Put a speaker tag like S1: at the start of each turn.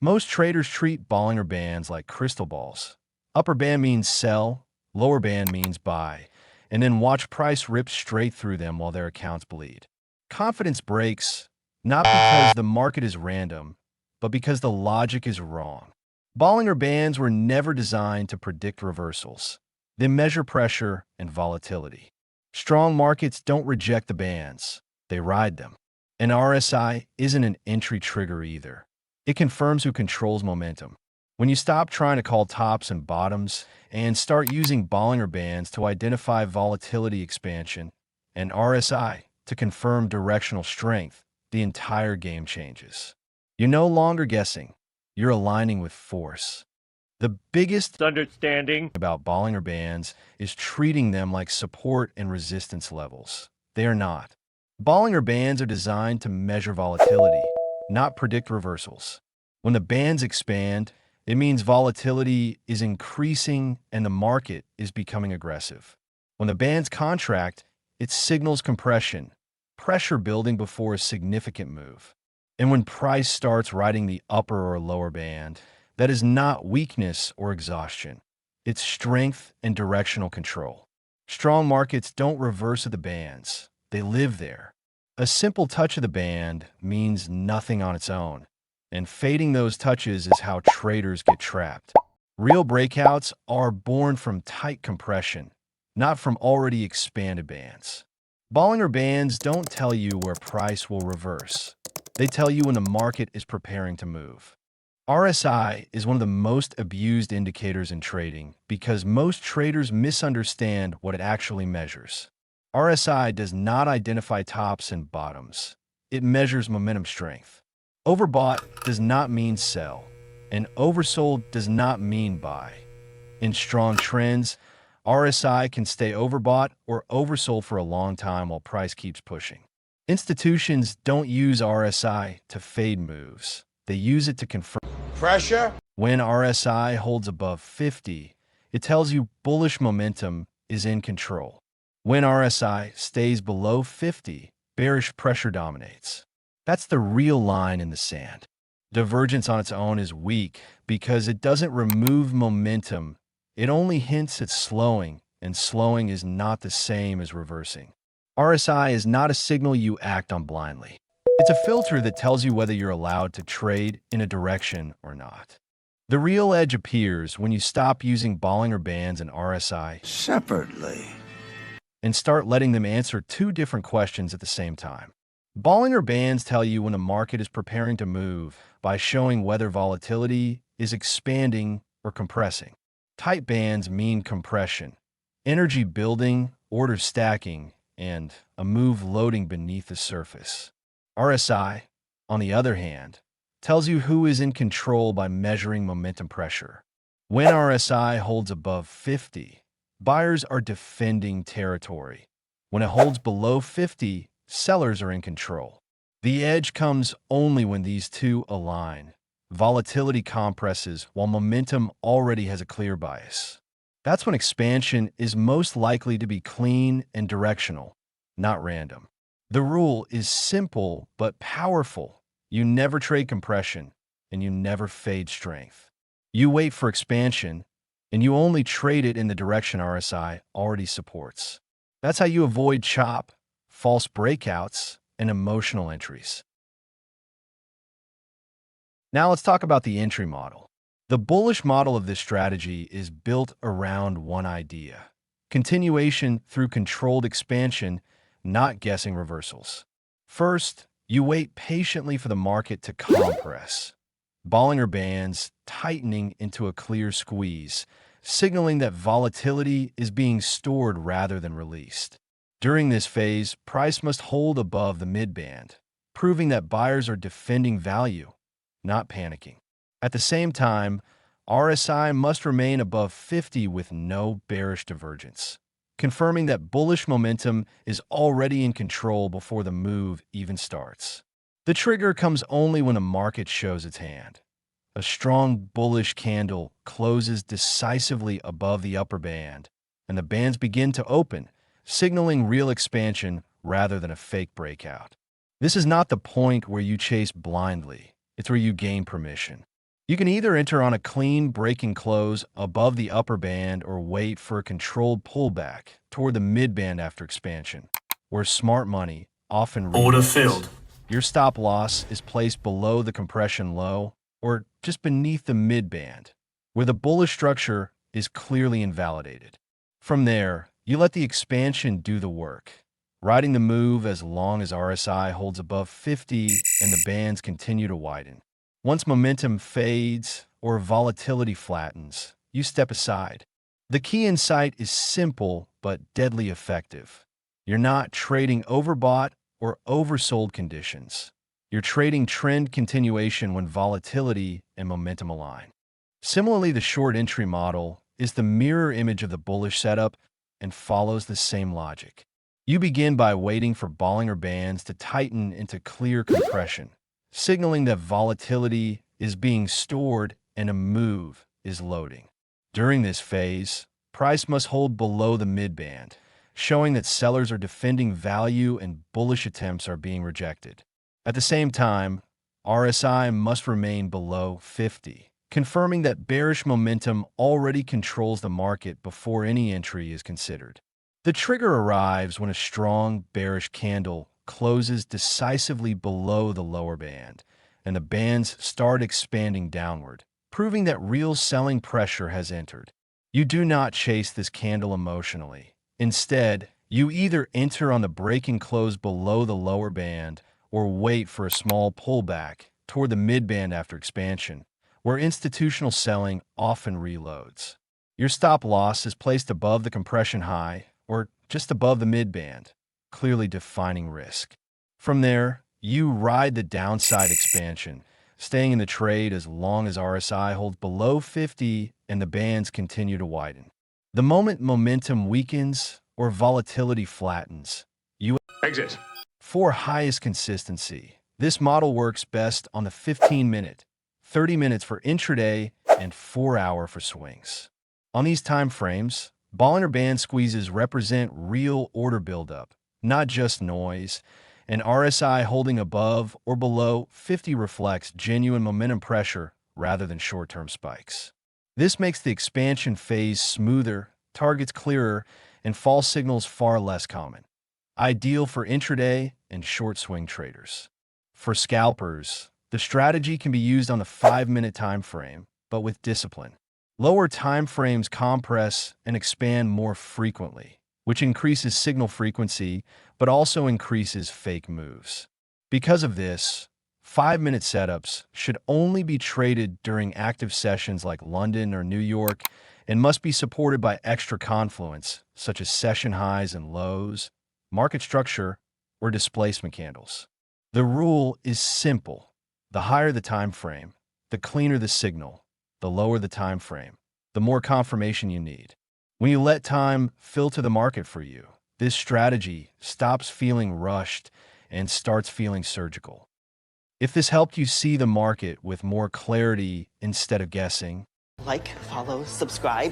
S1: Most traders treat Bollinger Bands like crystal balls. Upper band means sell, lower band means buy, and then watch price rip straight through them while their accounts bleed. Confidence breaks, not because the market is random, but because the logic is wrong. Bollinger Bands were never designed to predict reversals. They measure pressure and volatility. Strong markets don't reject the bands, they ride them. An RSI isn't an entry trigger either. It confirms who controls momentum. When you stop trying to call tops and bottoms and start using Bollinger Bands to identify volatility expansion and RSI to confirm directional strength, the entire game changes. You're no longer guessing. You're aligning with force. The biggest
S2: understanding
S1: about Bollinger Bands is treating them like support and resistance levels. They are not. Bollinger Bands are designed to measure volatility, not predict reversals. When the bands expand, it means volatility is increasing and the market is becoming aggressive. When the bands contract, it signals compression, pressure building before a significant move. And when price starts riding the upper or lower band, that is not weakness or exhaustion. It's strength and directional control. Strong markets don't reverse at the bands. They live there. A simple touch of the band means nothing on its own, and fading those touches is how traders get trapped. Real breakouts are born from tight compression, not from already expanded bands. Bollinger Bands don't tell you where price will reverse. They tell you when the market is preparing to move. RSI is one of the most abused indicators in trading because most traders misunderstand what it actually measures. RSI does not identify tops and bottoms. It measures momentum strength. Overbought does not mean sell, and oversold does not mean buy. In strong trends, RSI can stay overbought or oversold for a long time while price keeps pushing. Institutions don't use RSI to fade moves. They use it to confirm
S3: pressure.
S1: When RSI holds above 50, it tells you bullish momentum is in control. When RSI stays below 50, bearish pressure dominates. That's the real line in the sand. Divergence on its own is weak because it doesn't remove momentum. It only hints at slowing, and slowing is not the same as reversing. RSI is not a signal you act on blindly. It's a filter that tells you whether you're allowed to trade in a direction or not. The real edge appears when you stop using Bollinger Bands and RSI
S3: Separately.
S1: and start letting them answer two different questions at the same time. Bollinger Bands tell you when a market is preparing to move by showing whether volatility is expanding or compressing. Tight bands mean compression, energy building, orders stacking, and a move loading beneath the surface. RSI, on the other hand, tells you who is in control by measuring momentum pressure. When RSI holds above 50, buyers are defending territory. When it holds below 50, sellers are in control. The edge comes only when these two align. Volatility compresses while momentum already has a clear bias. That's when expansion is most likely to be clean and directional, not random. The rule is simple but powerful. You never trade compression, and you never fade strength. You wait for expansion, and you only trade it in the direction RSI already supports. That's how you avoid chop, false breakouts, and emotional entries. Now let's talk about the entry model. The bullish model of this strategy is built around one idea: continuation through controlled expansion, not guessing reversals. First, you wait patiently for the market to compress. Bollinger Bands tightening into a clear squeeze, signaling that volatility is being stored rather than released. During this phase, price must hold above the midband, proving that buyers are defending value, not panicking. At the same time, RSI must remain above 50 with no bearish divergence, confirming that bullish momentum is already in control before the move even starts. The trigger comes only when a market shows its hand. A strong bullish candle closes decisively above the upper band, and the bands begin to open, signaling real expansion rather than a fake breakout. This is not the point where you chase blindly. It's where you gain permission. You can either enter on a clean breaking close above the upper band or wait for a controlled pullback toward the mid-band after expansion, where smart money often
S2: Order
S1: reloads.
S2: filled.
S1: Your stop loss is placed below the compression low or just beneath the mid-band, where the bullish structure is clearly invalidated. From there, you let the expansion do the work, riding the move as long as RSI holds above 50 and the bands continue to widen. Once momentum fades or volatility flattens, you step aside. The key insight is simple but deadly effective. You're not trading overbought or oversold conditions. You're trading trend continuation when volatility and momentum align. Similarly, the short entry model is the mirror image of the bullish setup and follows the same logic. You begin by waiting for Bollinger Bands to tighten into clear compression, signaling that volatility is being stored and a move is loading. During this phase, price must hold below the mid-band, showing that sellers are defending value and bullish attempts are being rejected. At the same time, RSI must remain below 50, confirming that bearish momentum already controls the market before any entry is considered. The trigger arrives when a strong bearish candle closes decisively below the lower band, and the bands start expanding downward, proving that real selling pressure has entered. You do not chase this candle emotionally. Instead, you either enter on the breaking close below the lower band or wait for a small pullback toward the mid-band after expansion, where institutional selling often reloads. Your stop loss is placed above the compression high or just above the mid-band, clearly defining risk. From there, you ride the downside expansion, staying in the trade as long as RSI holds below 50 and the bands continue to widen. The moment momentum weakens or volatility flattens, you
S2: Exit.
S1: for highest consistency. This model works best on the 15-minute, 30 minutes for intraday, and 4-hour for swings. On these time frames, Bollinger Band squeezes represent real order buildup, not just noise, and RSI holding above or below 50 reflects genuine momentum pressure rather than short-term spikes. This makes the expansion phase smoother, targets clearer, and false signals far less common. Ideal for intraday and short swing traders. For scalpers, the strategy can be used on the 5-minute time frame, but with discipline. Lower time frames compress and expand more frequently, which increases signal frequency, but also increases fake moves. Because of this, 5-minute setups should only be traded during active sessions like London or New York and must be supported by extra confluence, such as session highs and lows, market structure, or displacement candles. The rule is simple. The higher the time frame, the cleaner the signal. The lower the time frame, the more confirmation you need. When you let time filter the market for you, this strategy stops feeling rushed and starts feeling surgical. If this helped you see the market with more clarity instead of guessing,
S4: Like, follow, subscribe.